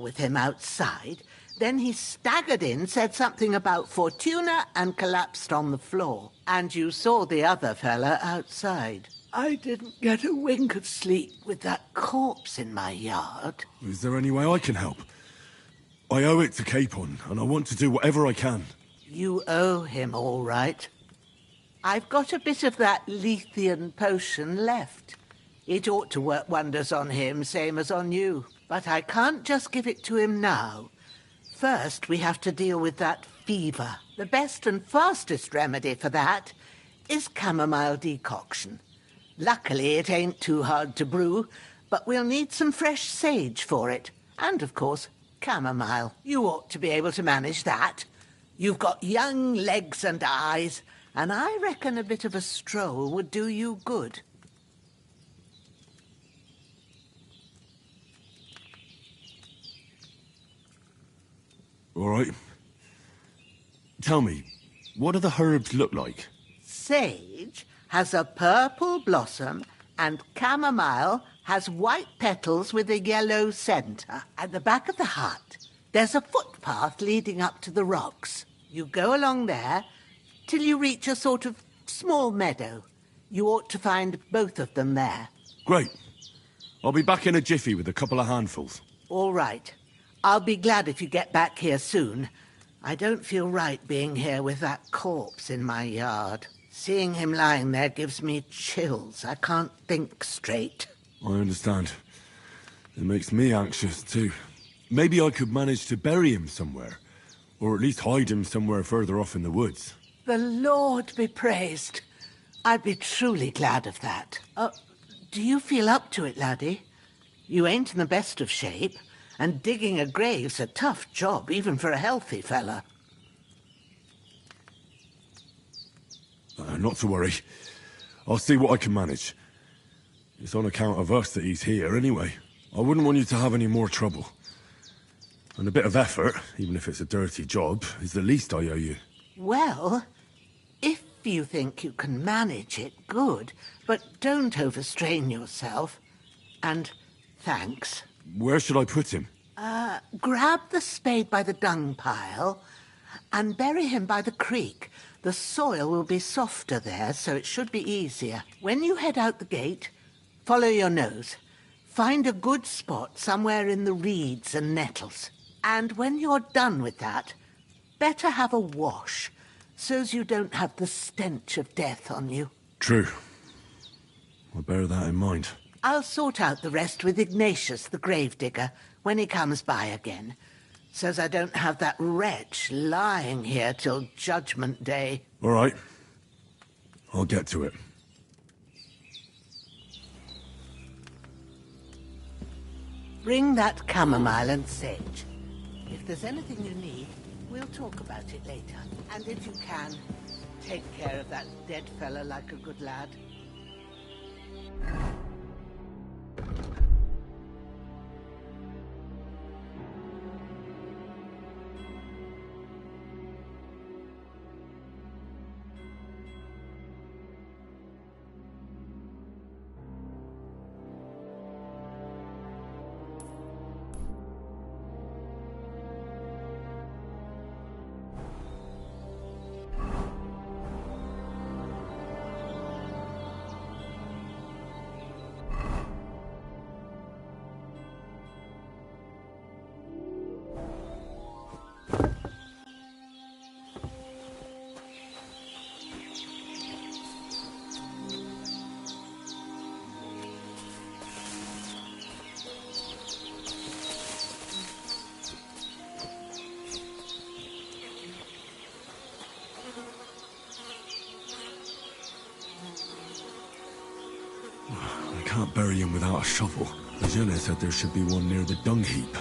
with him outside. Then he staggered in, said something about Fortuna, and collapsed on the floor. And you saw the other fella outside. I didn't get a wink of sleep with that corpse in my yard. Is there any way I can help? I owe it to Capon, and I want to do whatever I can. You owe him all right. I've got a bit of that Lethean potion left. It ought to work wonders on him, same as on you. But I can't just give it to him now. First, we have to deal with that fever. The best and fastest remedy for that is chamomile decoction. Luckily, it ain't too hard to brew, but we'll need some fresh sage for it. And, of course, chamomile. You ought to be able to manage that. You've got young legs and eyes, and I reckon a bit of a stroll would do you good. All right. Tell me, what do the herbs look like? Sage has a purple blossom, and chamomile has white petals with a yellow centre. At the back of the hut, there's a footpath leading up to the rocks. You go along there till you reach a sort of small meadow. You ought to find both of them there. Great. I'll be back in a jiffy with a couple of handfuls. All right. I'll be glad if you get back here soon. I don't feel right being here with that corpse in my yard. Seeing him lying there gives me chills. I can't think straight. I understand. It makes me anxious, too. Maybe I could manage to bury him somewhere. Or at least hide him somewhere further off in the woods. The Lord be praised. I'd be truly glad of that. Do you feel up to it, laddie? You ain't in the best of shape, and digging a grave's a tough job, even for a healthy fella. Not to worry. I'll see what I can manage. It's on account of us that he's here, anyway. I wouldn't want you to have any more trouble. And a bit of effort, even if it's a dirty job, is the least I owe you. Well, if you think you can manage it, good. But don't overstrain yourself. And thanks. Where should I put him? Grab the spade by the dung pile and bury him by the creek. The soil will be softer there, so it should be easier. When you head out the gate, follow your nose. Find a good spot somewhere in the reeds and nettles. And when you're done with that, better have a wash, so's you don't have the stench of death on you. True. I'll bear that in mind. I'll sort out the rest with Ignatius, the gravedigger, when he comes by again, so's I don't have that wretch lying here till Judgment Day. All right. I'll get to it. Bring that chamomile and sage. If there's anything you need, we'll talk about it later. And if you can, take care of that dead fella like a good lad. I can't bury him without a shovel. Jenna said there should be one near the dung heap.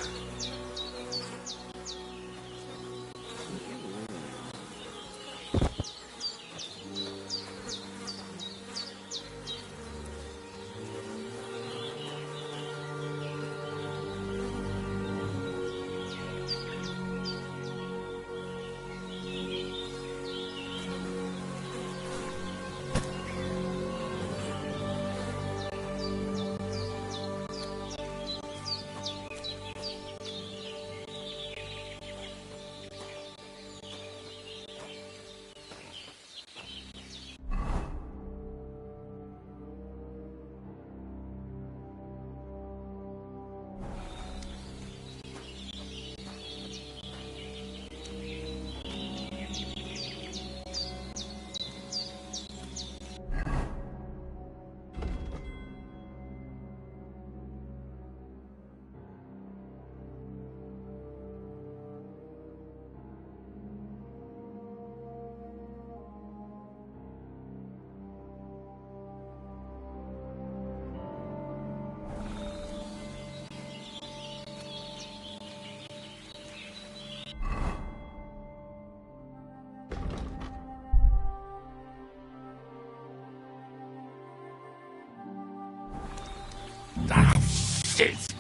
Shit!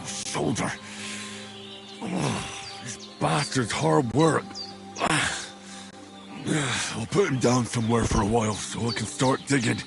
Shoulder. This bastard's hard work. I'll put him down somewhere for a while so I can start digging.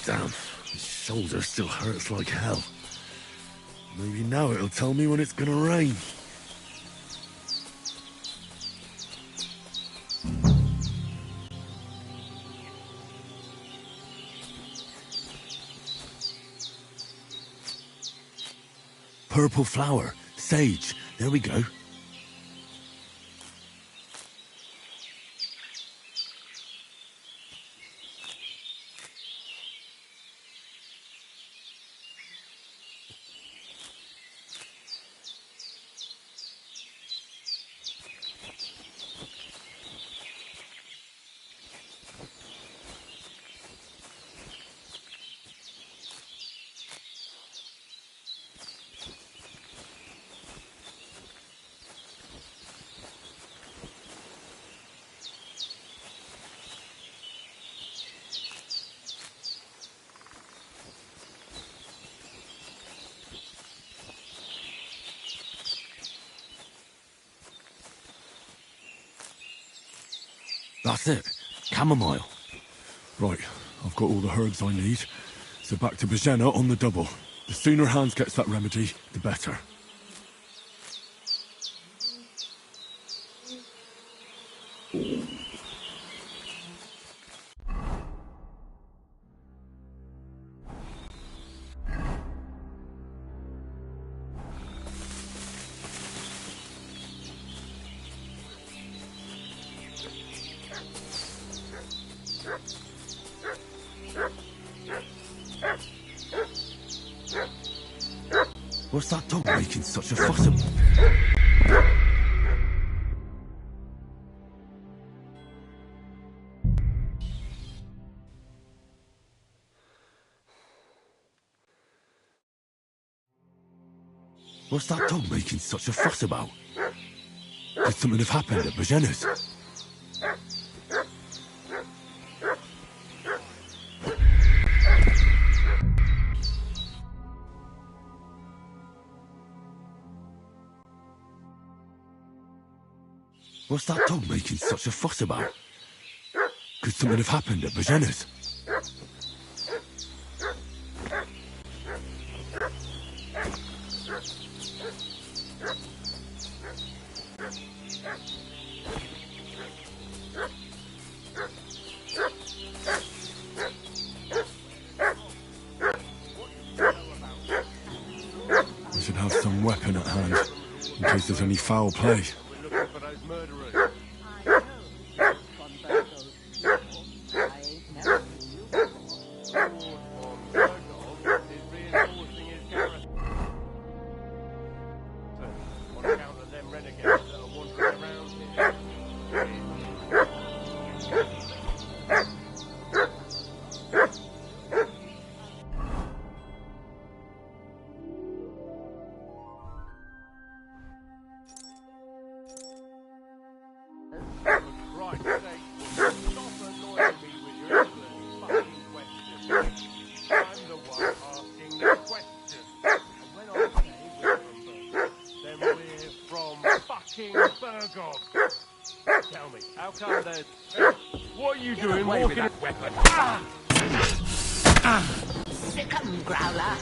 Damn, his shoulder still hurts like hell. Maybe now it'll tell me when it's gonna rain. Purple flower, sage, there we go. That's it. Chamomile. Right, I've got all the herbs I need. So back to Bozena on the double. The sooner Hans gets that remedy, the better. What's that dog making such a fuss about? What's that dog making such a fuss about? Could something have happened at Bozena's? What's that dog making such a fuss about? Could something have happened at Bozena's? I should have some weapon at hand, in case there's any foul play. tell me, how come there's... What are you Get doing away with walking... that weapon. Sick 'em, Growler.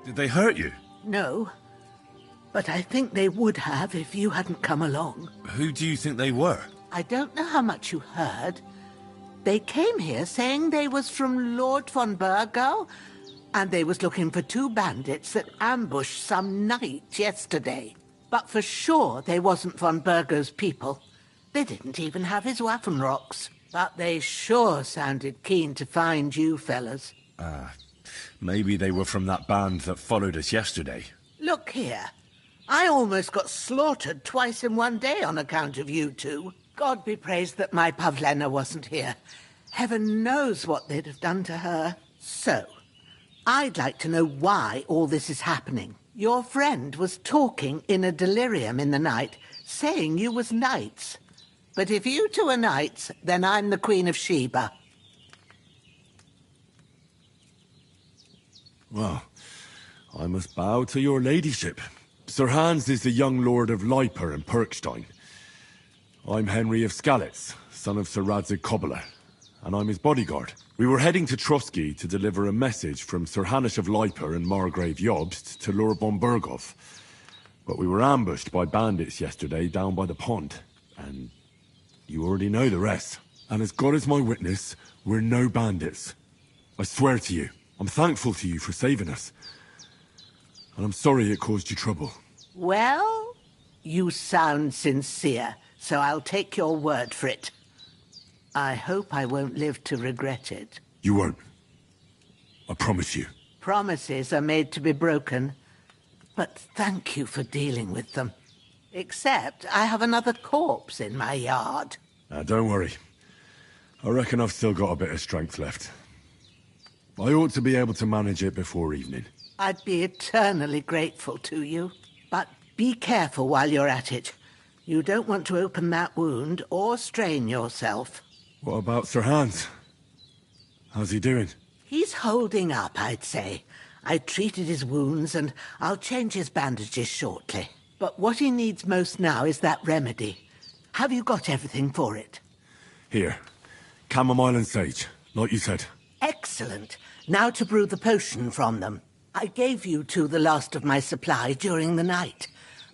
Did they hurt you? No, but I think they would have if you hadn't come along. Who do you think they were? I don't know how much you heard. They came here saying they was from Lord von Burgo, and they was looking for 2 bandits that ambushed some knight yesterday. But for sure they wasn't von Burgo's people. They didn't even have his Waffenrocks. But they sure sounded keen to find you fellas. Maybe they were from that band that followed us yesterday. Look here. I almost got slaughtered twice in one day on account of you two. God be praised that my Pavlena wasn't here. Heaven knows what they'd have done to her. So, I'd like to know why all this is happening. Your friend was talking in a delirium in the night, saying you was knights. But if you two are knights, then I'm the Queen of Sheba. Well, I must bow to your ladyship. Sir Hans is the young lord of Leiper and Perkstein. I'm Henry of Skalitz, son of Sir Radzig Kobyla, and I'm his bodyguard. We were heading to Trotsky to deliver a message from Sir Hanush of Leiper and Margrave Jobst to Lord von Burgov. But we were ambushed by bandits yesterday down by the pond, and you already know the rest. And as God is my witness, we're no bandits. I swear to you, I'm thankful to you for saving us. And I'm sorry it caused you trouble. Well, you sound sincere, so I'll take your word for it. I hope I won't live to regret it. You won't. I promise you. Promises are made to be broken. But thank you for dealing with them. Except I have another corpse in my yard. Now, don't worry. I reckon I've still got a bit of strength left. I ought to be able to manage it before evening. I'd be eternally grateful to you. But be careful while you're at it. You don't want to open that wound or strain yourself. What about Sir Hans? How's he doing? He's holding up, I'd say. I treated his wounds and I'll change his bandages shortly. But what he needs most now is that remedy. Have you got everything for it? Here. Chamomile and sage, like you said. Excellent. Now to brew the potion from them. I gave you two the last of my supply during the night.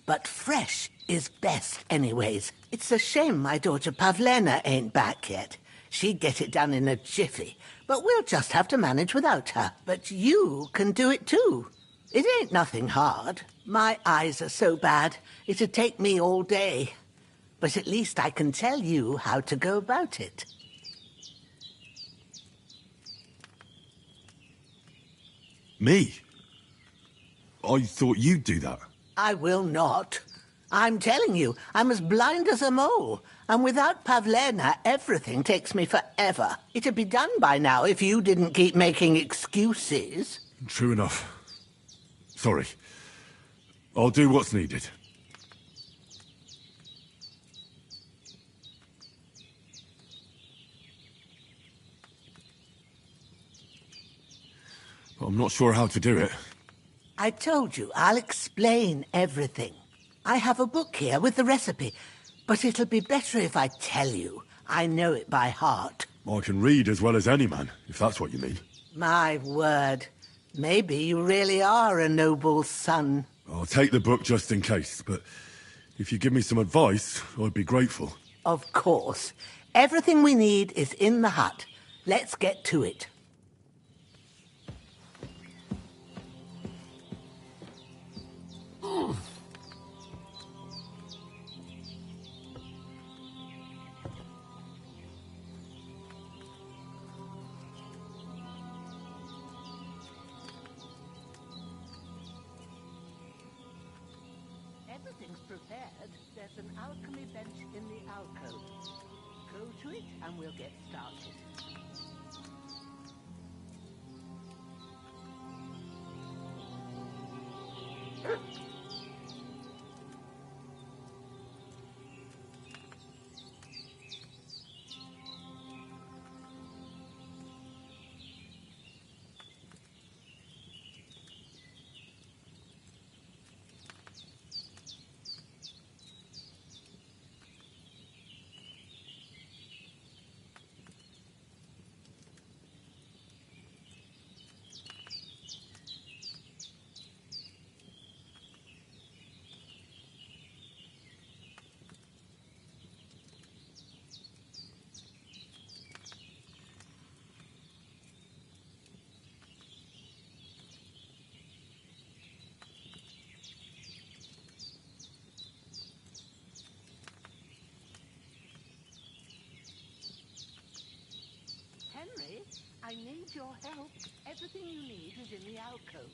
But fresh is best anyways. It's a shame my daughter Pavlena ain't back yet. She'd get it done in a jiffy. But we'll just have to manage without her. But you can do it too. It ain't nothing hard. My eyes are so bad, it'd take me all day. But at least I can tell you how to go about it. Me? I thought you'd do that. I will not. I'm telling you, I'm as blind as a mole. And without Pavlena, everything takes me forever. It'd be done by now if you didn't keep making excuses. True enough. Sorry. I'll do what's needed. But I'm not sure how to do it. I told you, I'll explain everything. I have a book here with the recipe, but it'll be better if I tell you. I know it by heart. I can read as well as any man, if that's what you mean. My word. Maybe you really are a noble son. I'll take the book just in case, but if you give me some advice, I'd be grateful. Of course. Everything we need is in the hut. Let's get to it. Everything's prepared. There's an alchemy bench in the alcove. Go to it and we'll get started. I need your help. Everything you need is in the alcove.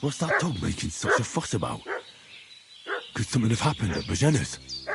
What's that dog making such a fuss about? Could something have happened at Bajena's?